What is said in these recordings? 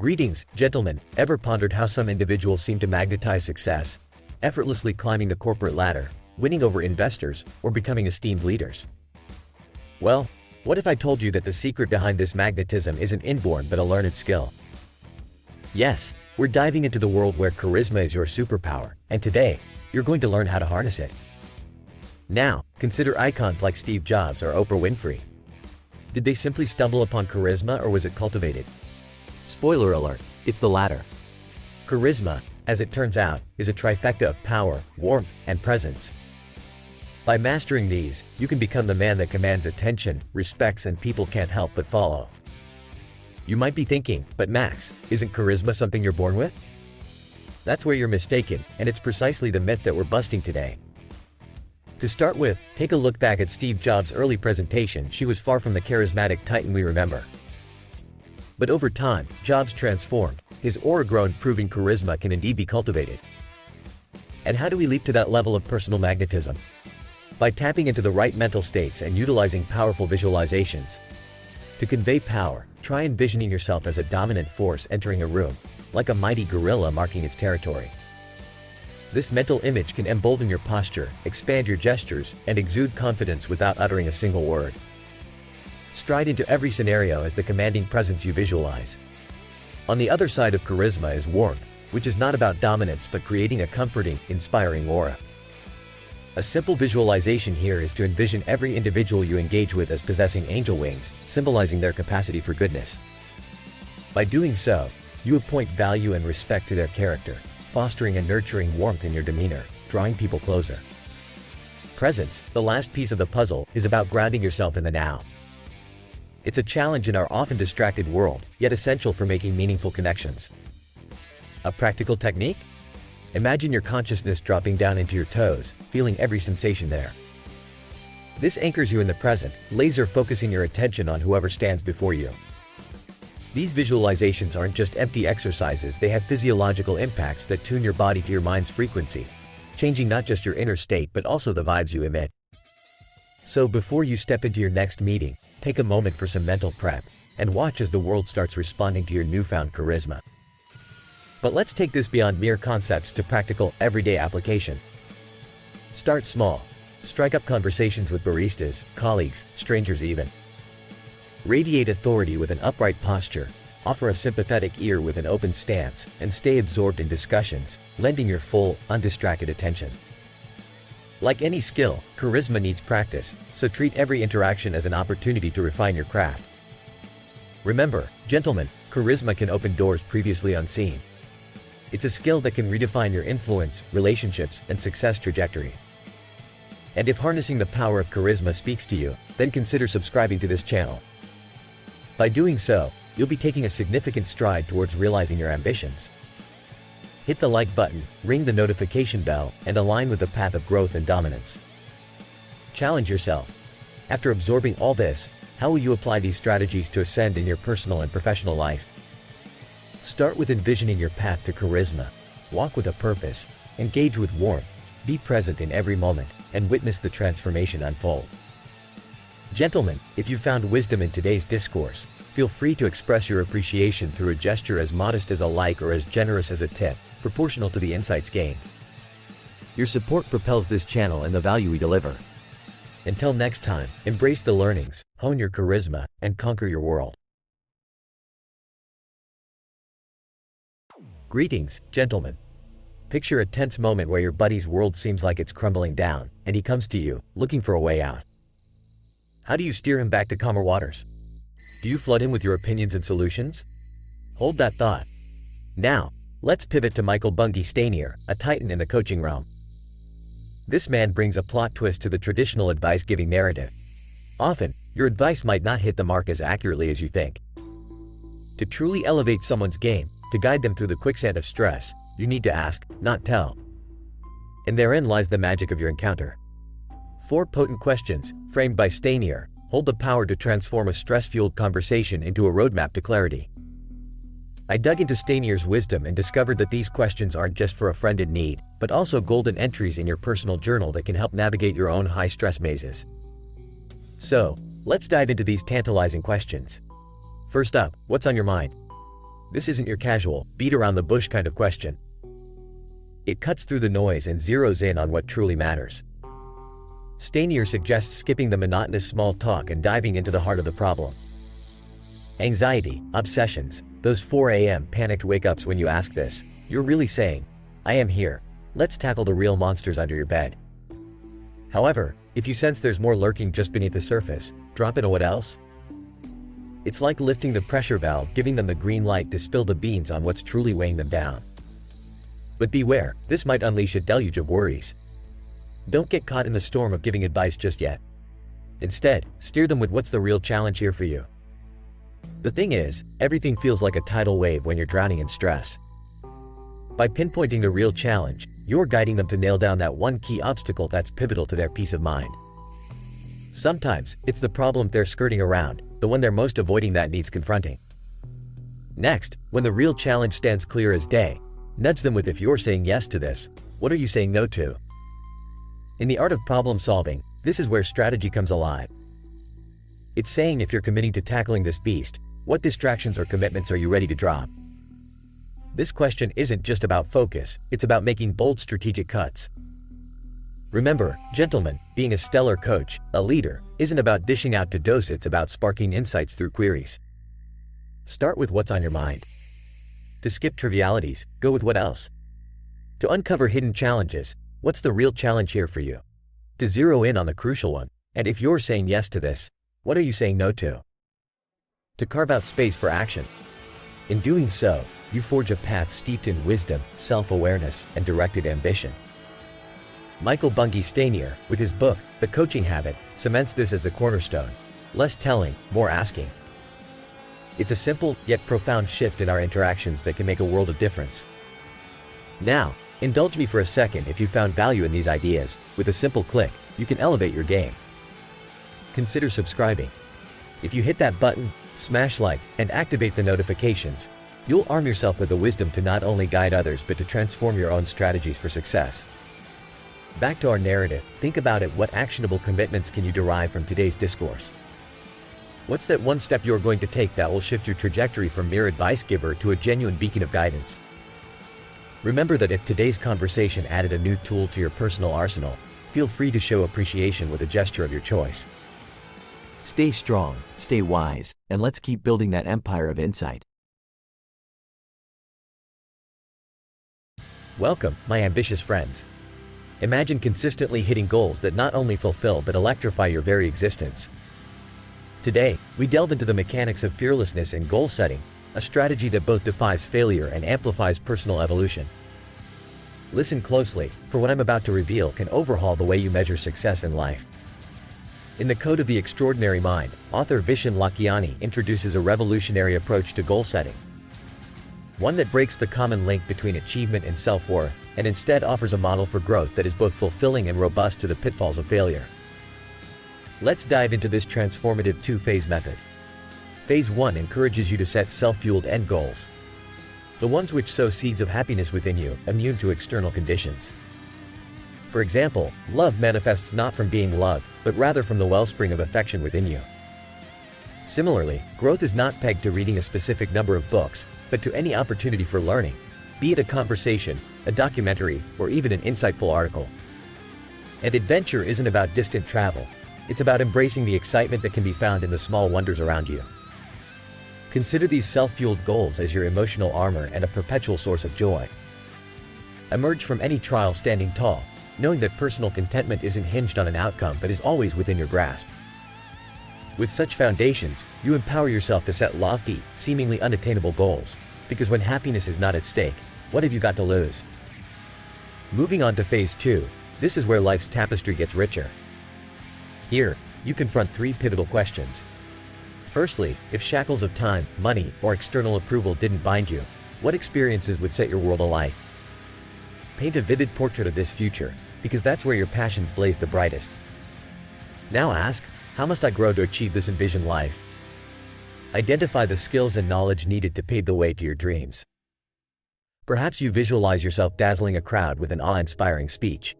Greetings, gentlemen. Ever pondered how some individuals seem to magnetize success, effortlessly climbing the corporate ladder, winning over investors, or becoming esteemed leaders? Well, what if I told you that the secret behind this magnetism isn't inborn but a learned skill? Yes, we're diving into the world where charisma is your superpower, and today, you're going to learn how to harness it. Now, consider icons like Steve Jobs or Oprah Winfrey. Did they simply stumble upon charisma, or was it cultivated? Spoiler alert, it's the latter. Charisma, as it turns out, is a trifecta of power, warmth, and presence. By mastering these, you can become the man that commands attention, respects, and people can't help but follow. You might be thinking, but Max, isn't charisma something you're born with? That's where you're mistaken, and it's precisely the myth that we're busting today. To start with, take a look back at Steve Jobs' early presentation. She was far from the charismatic titan we remember. But over time, Jobs transformed, his aura grown, proving charisma can indeed be cultivated. And how do we leap to that level of personal magnetism? By tapping into the right mental states and utilizing powerful visualizations. To convey power, try envisioning yourself as a dominant force entering a room, like a mighty gorilla marking its territory. This mental image can embolden your posture, expand your gestures, and exude confidence without uttering a single word. Stride into every scenario as the commanding presence you visualize. On the other side of charisma is warmth, which is not about dominance but creating a comforting, inspiring aura. A simple visualization here is to envision every individual you engage with as possessing angel wings, symbolizing their capacity for goodness. By doing so, you appoint value and respect to their character, fostering and nurturing warmth in your demeanor, drawing people closer. Presence, the last piece of the puzzle, is about grounding yourself in the now. It's a challenge in our often distracted world, yet essential for making meaningful connections. A practical technique? Imagine your consciousness dropping down into your toes, feeling every sensation there. This anchors you in the present, laser focusing your attention on whoever stands before you. These visualizations aren't just empty exercises, they have physiological impacts that tune your body to your mind's frequency, changing not just your inner state but also the vibes you emit. So before you step into your next meeting, take a moment for some mental prep, and watch as the world starts responding to your newfound charisma. But let's take this beyond mere concepts to practical, everyday application. Start small. Strike up conversations with baristas, colleagues, strangers even. Radiate authority with an upright posture, offer a sympathetic ear with an open stance, and stay absorbed in discussions, lending your full, undistracted attention. Like any skill, charisma needs practice, so treat every interaction as an opportunity to refine your craft. Remember, gentlemen, charisma can open doors previously unseen. It's a skill that can redefine your influence, relationships, and success trajectory. And if harnessing the power of charisma speaks to you, then consider subscribing to this channel. By doing so, you'll be taking a significant stride towards realizing your ambitions. Hit the like button, ring the notification bell, and align with the path of growth and dominance. Challenge yourself. After absorbing all this, how will you apply these strategies to ascend in your personal and professional life? Start with envisioning your path to charisma. Walk with a purpose, engage with warmth, be present in every moment, and witness the transformation unfold. Gentlemen, if you found wisdom in today's discourse, feel free to express your appreciation through a gesture as modest as a like or as generous as a tip, proportional to the insights gained. Your support propels this channel and the value we deliver. Until next time, embrace the learnings, hone your charisma, and conquer your world. Greetings, gentlemen. Picture a tense moment where your buddy's world seems like it's crumbling down, and he comes to you, looking for a way out. How do you steer him back to calmer waters? Do you flood him with your opinions and solutions? Hold that thought. Now, let's pivot to Michael Bungay Stanier, a titan in the coaching realm. This man brings a plot twist to the traditional advice-giving narrative. Often, your advice might not hit the mark as accurately as you think. To truly elevate someone's game, to guide them through the quicksand of stress, you need to ask, not tell. And therein lies the magic of your encounter. 4 potent questions, framed by Stanier, hold the power to transform a stress-fueled conversation into a roadmap to clarity. I dug into Stanier's wisdom and discovered that these questions aren't just for a friend in need, but also golden entries in your personal journal that can help navigate your own high-stress mazes. So, let's dive into these tantalizing questions. First up, what's on your mind? This isn't your casual, beat around the bush kind of question. It cuts through the noise and zeroes in on what truly matters. Stanier suggests skipping the monotonous small talk and diving into the heart of the problem. Anxiety, obsessions, those 4 a.m. panicked wake-ups when you ask this, you're really saying, I am here. Let's tackle the real monsters under your bed. However, if you sense there's more lurking just beneath the surface, drop in a what else? It's like lifting the pressure valve, giving them the green light to spill the beans on what's truly weighing them down. But beware, this might unleash a deluge of worries. Don't get caught in the storm of giving advice just yet. Instead, steer them with what's the real challenge here for you. The thing is, everything feels like a tidal wave when you're drowning in stress. By pinpointing the real challenge, you're guiding them to nail down that one key obstacle that's pivotal to their peace of mind. Sometimes, it's the problem they're skirting around, the one they're most avoiding that needs confronting. Next, when the real challenge stands clear as day, nudge them with, if you're saying yes to this, what are you saying no to? In the art of problem solving, this is where strategy comes alive. It's saying, if you're committing to tackling this beast, what distractions or commitments are you ready to drop? This question isn't just about focus, it's about making bold strategic cuts. Remember, gentlemen, being a stellar coach, a leader, isn't about dishing out to dose, it's about sparking insights through queries. Start with what's on your mind. To skip trivialities, go with what else? To uncover hidden challenges, what's the real challenge here for you? To zero in on the crucial one, and if you're saying yes to this, what are you saying no to? To carve out space for action. In doing so, you forge a path steeped in wisdom, self-awareness, and directed ambition. Michael Bungay Stanier, with his book, The Coaching Habit, cements this as the cornerstone. Less telling, more asking. It's a simple, yet profound shift in our interactions that can make a world of difference. Now, indulge me for a second. If you found value in these ideas, with a simple click, you can elevate your game. Consider subscribing. If you hit that button, smash like, and activate the notifications, you'll arm yourself with the wisdom to not only guide others but to transform your own strategies for success. Back to our narrative, think about it. What actionable commitments can you derive from today's discourse? What's that one step you're going to take that will shift your trajectory from mere advice giver to a genuine beacon of guidance? Remember that if today's conversation added a new tool to your personal arsenal, feel free to show appreciation with a gesture of your choice. Stay strong, stay wise, and let's keep building that empire of insight. Welcome, my ambitious friends. Imagine consistently hitting goals that not only fulfill but electrify your very existence. Today, we delve into the mechanics of fearlessness and goal setting, a strategy that both defies failure and amplifies personal evolution. Listen closely, for what I'm about to reveal can overhaul the way you measure success in life. In The Code of the Extraordinary Mind, author Vishen Lakhiani introduces a revolutionary approach to goal setting. One that breaks the common link between achievement and self-worth, and instead offers a model for growth that is both fulfilling and robust to the pitfalls of failure. Let's dive into this transformative two-phase method. Phase 1 encourages you to set self-fueled end goals. The ones which sow seeds of happiness within you, immune to external conditions. For example, love manifests not from being loved, but rather from the wellspring of affection within you. Similarly, growth is not pegged to reading a specific number of books, but to any opportunity for learning, be it a conversation, a documentary, or even an insightful article. And adventure isn't about distant travel, it's about embracing the excitement that can be found in the small wonders around you. Consider these self-fueled goals as your emotional armor and a perpetual source of joy. Emerge from any trial standing tall, knowing that personal contentment isn't hinged on an outcome but is always within your grasp. With such foundations, you empower yourself to set lofty, seemingly unattainable goals, because when happiness is not at stake, what have you got to lose? Moving on to Phase 2, this is where life's tapestry gets richer. Here, you confront three pivotal questions. Firstly, if shackles of time, money, or external approval didn't bind you, what experiences would set your world alight? Paint a vivid portrait of this future, because that's where your passions blaze the brightest. Now ask, how must I grow to achieve this envisioned life? Identify the skills and knowledge needed to pave the way to your dreams. Perhaps you visualize yourself dazzling a crowd with an awe-inspiring speech.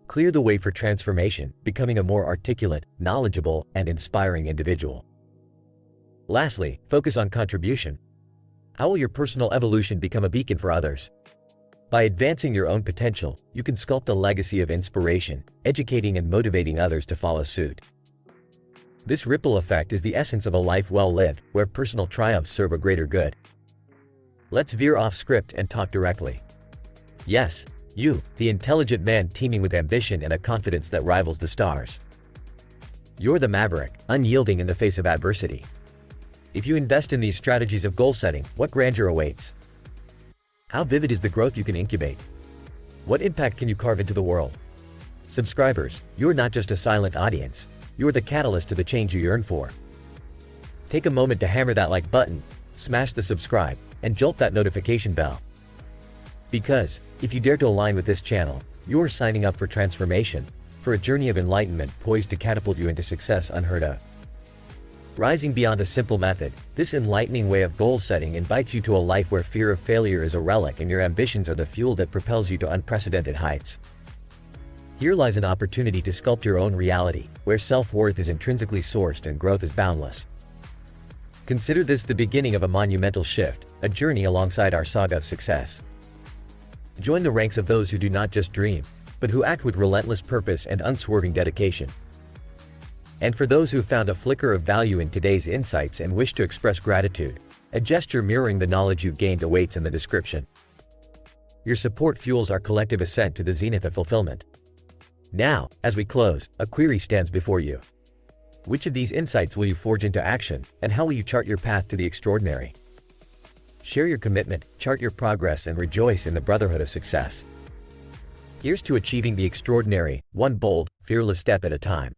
Clear the way for transformation, becoming a more articulate, knowledgeable, and inspiring individual. Lastly, focus on contribution. How will your personal evolution become a beacon for others? By advancing your own potential, you can sculpt a legacy of inspiration, educating and motivating others to follow suit. This ripple effect is the essence of a life well lived, where personal triumphs serve a greater good. Let's veer off script and talk directly. Yes, you, the intelligent man teeming with ambition and a confidence that rivals the stars. You're the maverick, unyielding in the face of adversity. If you invest in these strategies of goal setting, what grandeur awaits? How vivid is the growth you can incubate? What impact can you carve into the world? Subscribers, you're not just a silent audience, you're the catalyst to the change you yearn for. Take a moment to hammer that like button, smash the subscribe, and jolt that notification bell. Because, if you dare to align with this channel, you're signing up for transformation, for a journey of enlightenment poised to catapult you into success unheard of. Rising beyond a simple method, this enlightening way of goal setting invites you to a life where fear of failure is a relic and your ambitions are the fuel that propels you to unprecedented heights. Here lies an opportunity to sculpt your own reality, where self-worth is intrinsically sourced and growth is boundless. Consider this the beginning of a monumental shift, a journey alongside our saga of success. Join the ranks of those who do not just dream, but who act with relentless purpose and unswerving dedication. And for those who found a flicker of value in today's insights and wish to express gratitude, a gesture mirroring the knowledge you've gained awaits in the description. Your support fuels our collective ascent to the zenith of fulfillment. Now, as we close, a query stands before you. Which of these insights will you forge into action, and how will you chart your path to the extraordinary? Share your commitment, chart your progress, and rejoice in the brotherhood of success. Here's to achieving the extraordinary, one bold, fearless step at a time.